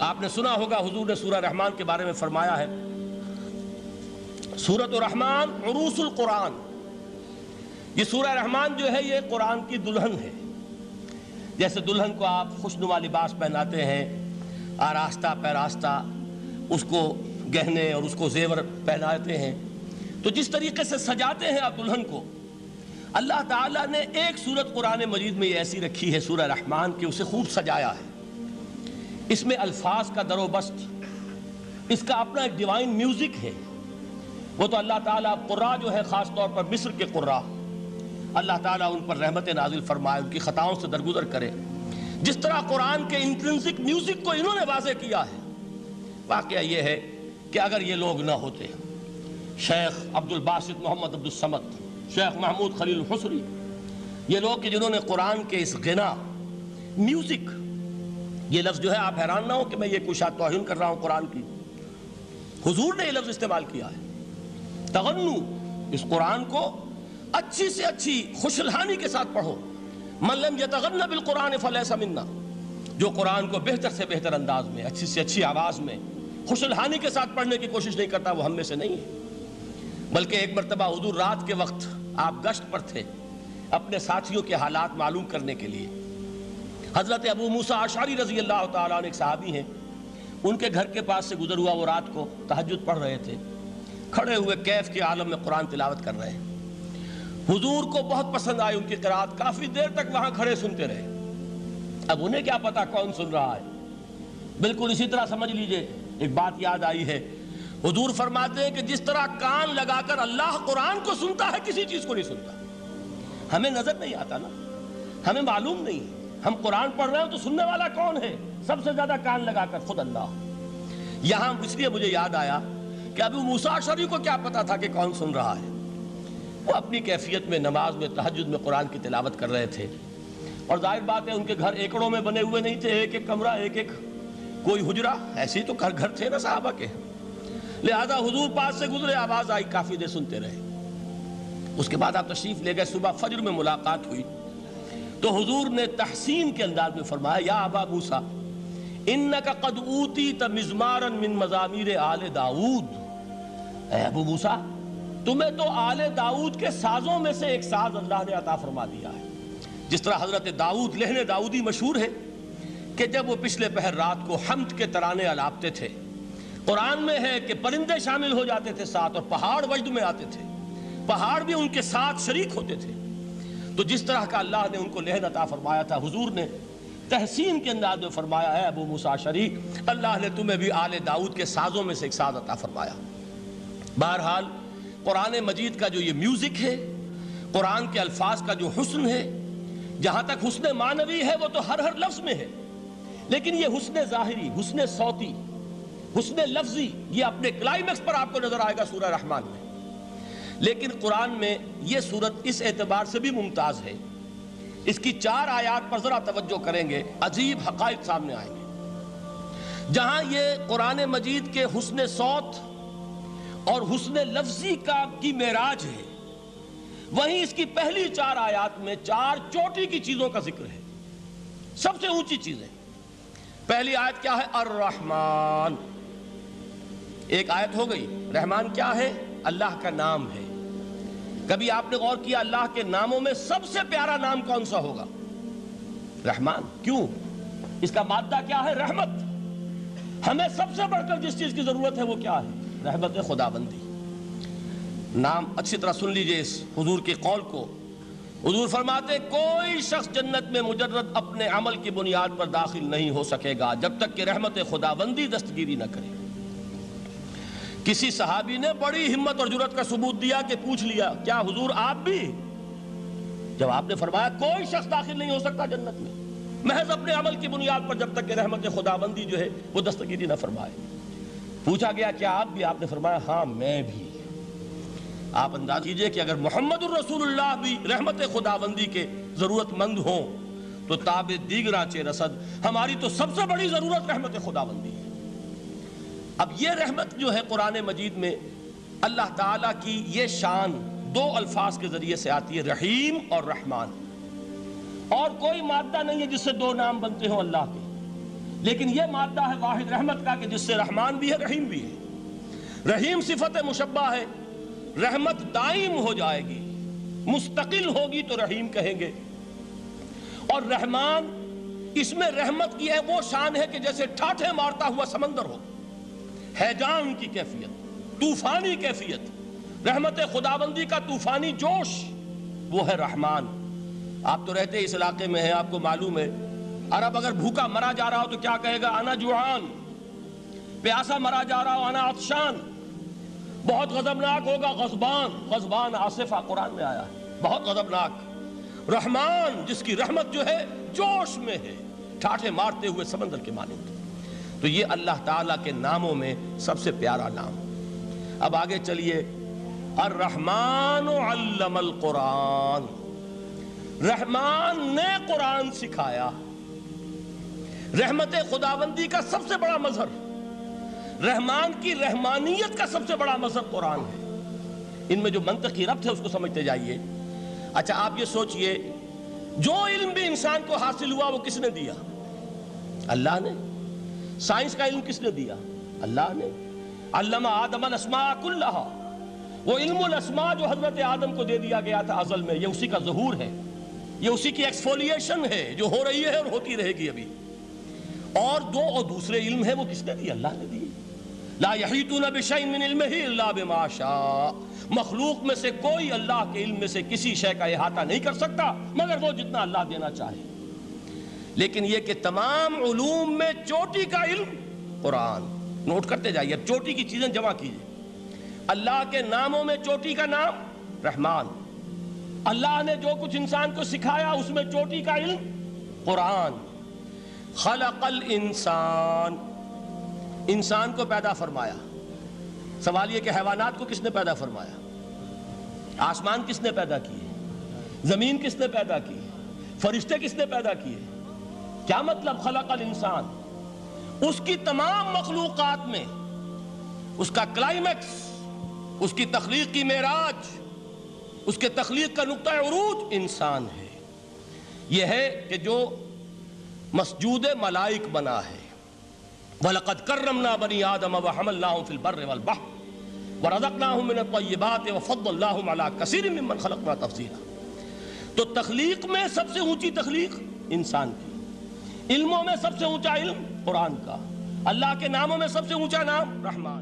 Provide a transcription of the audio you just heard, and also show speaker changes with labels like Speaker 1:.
Speaker 1: آپ نے سنا ہوگا حضور نے سورہ رحمان کے بارے میں فرمایا ہے، سورۃ الرحمن عروس القرآن، یہ سورہ رحمان جو ہے یہ قرآن کی دلہن ہے۔ جیسے دلہن کو آپ خوشنما لباس پہناتے ہیں، آراستہ پیراستہ اس کو گہنے اور اس کو زیور پہناتے ہیں، تو جس طریقے سے سجاتے ہیں آپ دلہن کو، اللہ تعالیٰ نے ایک سورت قرآن مجید میں یہ ایسی رکھی ہے سورہ رحمان کہ اسے خوب سجایا ہے۔ اس میں الفاظ کا در و بست، اس کا اپنا ایک ڈیوائن میوزک ہے۔ وہ تو اللہ تعالیٰ قراء جو ہے خاص طور پر مصر کے قراء، اللہ تعالیٰ ان پر رحمت نازل فرمائے، ان کی خطاؤں سے درگزر کرے۔ جس طرح قرآن کے انٹرنسک میوزک کو انہوں نے واضح کیا ہے، واقعہ یہ ہے کہ اگر یہ لوگ نہ ہوتے، شیخ عبد الباسط محمد عبد الصمد، شیخ محمود خلیل الحصری، یہ لوگ کہ جنہوں نے قرآن کے اس غنا میوزک، یہ لفظ جو ہے آپ حیران نہ ہو کہ میں یہ کوئی شاید توہین کر رہا ہوں قرآن کی، حضور نے یہ لفظ استعمال کیا ہے، تغنو، اس قرآن کو اچھی سے اچھی خوشلحانی کے ساتھ پڑھو۔ من لم یتغن بالقرآن فلیس منا، جو قرآن کو بہتر سے بہتر انداز میں، اچھی سے اچھی آواز میں، خوشلحانی کے ساتھ پڑھنے کی کوشش نہیں کرتا، وہ ہم میں سے نہیں ہے۔ بلکہ ایک مرتبہ حضور رات کے وقت آپ گشت پر تھے اپنے ساتھیوں کے حالات معلوم کرنے کے لیے۔ حضرت ابو موسیٰ اشعری رضی اللہ تعالیٰ عنہ ایک صحابی ہیں، ان کے گھر کے پاس سے گزر ہوا، وہ رات کو تہجد پڑھ رہے تھے، کھڑے ہوئے کیف کے عالم میں قرآن تلاوت کر رہے ہیں۔ حضور کو بہت پسند آئی ان کی قرات، کافی دیر تک وہاں کھڑے سنتے رہے۔ اب انہیں کیا پتا کون سن رہا ہے۔ بالکل اسی طرح سمجھ لیجئے ایک بات یاد آئی ہے، حضور فرماتے ہیں کہ جس طرح کان لگا کر اللہ قرآن کو سنتا ہے، کسی چیز کو نہیں سنتا۔ ہمیں نظر نہیں آتا نا، ہمیں معلوم نہیں، ہم قرآن پڑھ رہے ہیں تو سننے والا کون ہے؟ سب سے زیادہ کان لگا کر خود اللہ۔ یہاں اس لیے مجھے یاد آیا کہ ابو موسیٰ اشعری کو کیا پتا تھا کہ کون سن رہا ہے۔ وہ اپنی کیفیت میں نماز میں تہجد میں قرآن کی تلاوت کر رہے تھے، اور ظاہر بات ہے ان کے گھر ایکڑوں میں بنے ہوئے نہیں تھے، ایک ایک کمرہ، ایک ایک کوئی حجرہ، ایسے ہی تو گھر تھے نا صحابہ کے۔ لہذا حضور پاس سے گزرے، آواز آئی، کافی دیر سنتے رہے۔ اس کے بعد آپ تشریف لے گئے، صبح فجر میں ملاقات ہوئی تو حضور نے تحسین کے انداز میں فرمایا، یا ابا موسیٰ انک قد اوتیت مزمارا من مزامیر آل داؤد، اے ابو موسیٰ تمہیں تو آل داؤد کے سازوں میں سے ایک ساز اللہ نے عطا فرما دیا ہے۔ جس طرح حضرت داؤد، لہن داؤدی مشہور ہے کہ جب وہ پچھلے پہر رات کو حمد کے ترانے الاپتے تھے، قرآن میں ہے کہ پرندے شامل ہو جاتے تھے ساتھ، اور پہاڑ وجد میں آتے تھے، پہاڑ بھی ان کے ساتھ شریک ہوتے تھے۔ تو جس طرح کا اللہ نے ان کو لہن عطا فرمایا تھا، حضور نے تحسین کے انداز میں فرمایا ہے ابو موسیٰ اشعری، اللہ نے تمہیں بھی آل داؤد کے سازوں میں سے ایک ساز عطا فرمایا۔ بہرحال قرآن مجید کا جو یہ میوزک ہے، قرآن کے الفاظ کا جو حسن ہے، جہاں تک حسن معنوی ہے وہ تو ہر لفظ میں ہے، لیکن یہ حسن ظاہری، حسن صوتی، حسن لفظی، یہ اپنے کلائمیکس پر آپ کو نظر آئے گا سورہ رحمان میں۔ لیکن قرآن میں یہ سورت اس اعتبار سے بھی ممتاز ہے، اس کی 4 آیات پر ذرا توجہ کریں گے، عجیب حقائق سامنے آئیں گے۔ جہاں یہ قرآن مجید کے حسن صوت اور حسن لفظی کی معراج ہے، وہیں اس کی پہلی 4 آیات میں 4 چوٹی کی چیزوں کا ذکر ہے، سب سے اونچی چیزیں۔ پہلی آیت کیا ہے؟ الرحمن، ایک آیت ہو گئی۔ رحمان کیا ہے؟ اللہ کا نام ہے۔ کبھی آپ نے غور کیا اللہ کے ناموں میں سب سے پیارا نام کون سا ہوگا؟ رحمان۔ کیوں؟ اس کا مادہ کیا ہے؟ رحمت۔ ہمیں سب سے بڑھ کر جس چیز کی ضرورت ہے وہ کیا ہے؟ رحمت خداوندی۔ نام اچھی طرح سن لیجئے اس حضور کے قول کو۔ حضور فرماتے کوئی شخص جنت میں مجرد اپنے عمل کی بنیاد پر داخل نہیں ہو سکے گا جب تک کہ رحمت خداوندی دستگیری نہ کرے۔ کسی صحابی نے بڑی ہمت اور جرأت کا ثبوت دیا کہ پوچھ لیا، کیا حضور آپ بھی؟ جب آپ نے فرمایا کوئی شخص داخل نہیں ہو سکتا جنت میں محض اپنے عمل کی بنیاد پر جب تک کہ رحمت خداوندی جو ہے وہ دستگیری نہ فرمائے۔ پوچھا گیا کیا آپ بھی؟ آپ نے فرمایا ہاں میں بھی۔ آپ انداز کیجئے کہ اگر محمد الرسول اللہ بھی رحمت خداوندی کے ضرورت مند ہوں تو تاب دیگراں چہ رسد، ہماری تو سب سے بڑی ضرورت رحمت خداوندی ہے۔ اب یہ رحمت جو ہے قرآن مجید میں اللہ تعالیٰ کی یہ شان 2 الفاظ کے ذریعے سے آتی ہے، رحیم اور رحمان۔ اور کوئی مادہ نہیں ہے جس سے 2 نام بنتے ہوں اللہ کے۔ لیکن یہ مادہ ہے واحد رحمت کا کہ جس سے رحمان بھی ہے رحیم بھی ہے۔ رحیم صفت مشبہ ہے، رحمت دائم ہو جائے گی، مستقل ہوگی تو رحیم کہیں گے، اور رحمان اس میں رحمت کی ہے وہ شان ہے کہ جیسے ٹھاٹھے مارتا ہوا سمندر ہو، ہیجان کی کیفیت، طوفانی کیفیت، رحمت خداوندی کا طوفانی جوش، وہ ہے رحمان۔ آپ تو رہتے اس علاقے میں ہیں، آپ کو معلوم ہے عرب اگر بھوکا مرا جا رہا ہو تو کیا کہے گا؟ انا جوعان۔ پیاسا مرا جا رہا ہو انا عطشان۔ بہت غضبناک ہوگا غضبان، غضبان آصفہ قرآن میں آیا ہے، بہت غضبناک۔ رحمان جس کی رحمت جو ہے جوش میں ہے، ٹھاٹھے مارتے ہوئے سمندر کے مانند۔ تو یہ اللہ تعالیٰ کے ناموں میں سب سے پیارا نام۔ اب آگے چلیے، الرحمن علم القرآن، رحمان نے قرآن سکھایا۔ رحمت خداوندی کا سب سے بڑا مظہر، رحمان کی رحمانیت کا سب سے بڑا مظہر قرآن ہے۔ ان میں جو منطقی ربط ہے اس کو سمجھتے جائیے۔ اچھا آپ یہ سوچئے، جو علم بھی انسان کو حاصل ہوا وہ کس نے دیا؟ اللہ نے۔ سائنس کا علم کس نے دیا؟ اللہ نے۔ علم آدم الاسماء کلہا، وہ علم الاسماء جو حضرت آدم کو دے دیا گیا تھا ازل میں، یہ اسی کا ظہور ہے، یہ اسی کی ایکسفولیشن ہے جو ہو رہی ہے اور ہوتی رہے گی ابھی۔ اور دوسرے علم ہے وہ کس نے دیے؟ اللہ نے دیے۔ لا یحیطون بشیء من علمہ الا بما شاء، مخلوق میں سے کوئی اللہ کے علم میں سے کسی شے کا احاطہ نہیں کر سکتا مگر وہ جتنا اللہ دینا چاہے۔ لیکن یہ کہ تمام علوم میں چوٹی کا علم قرآن۔ نوٹ کرتے جائیے، اب چوٹی کی چیزیں جمع کیجئے۔ اللہ کے ناموں میں چوٹی کا نام رحمان، اللہ نے جو کچھ انسان کو سکھایا اس میں چوٹی کا علم قرآن۔ خلق الانسان، انسان کو پیدا فرمایا۔ سوال یہ کہ حیوانات کو کس نے پیدا فرمایا؟ آسمان کس نے پیدا کیے؟ زمین کس نے پیدا کی؟ فرشتے کس نے پیدا کیے؟ کیا مطلب خلق الانسان؟ اس کی تمام مخلوقات میں اس کا کلائمیکس، اس کی تخلیق کی معراج، اس کے تخلیق کا نقطہ عروج انسان ہے۔ یہ ہے کہ جو مسجود ملائک بنا ہے۔ وَلَقَدْ كَرَّمْنَا بَنِي آدَمَ وَحَمَلْنَاهُمْ فِي الْبَرِّ وَالْبَحْرِ وَرَزَقْنَاهُمْ مِنَ الطَّيِّبَاتِ وَفَضَّلْنَاهُمْ عَلَى كَثِيرٍ مِّمَّنْ خَلَقْنَا تَفْضِيلًا۔ تو تخلیق میں سب سے اونچی تخلیق انسان کی، علموں میں سب سے اونچا علم قرآن کا، اللہ کے ناموں میں سب سے اونچا نام رحمان۔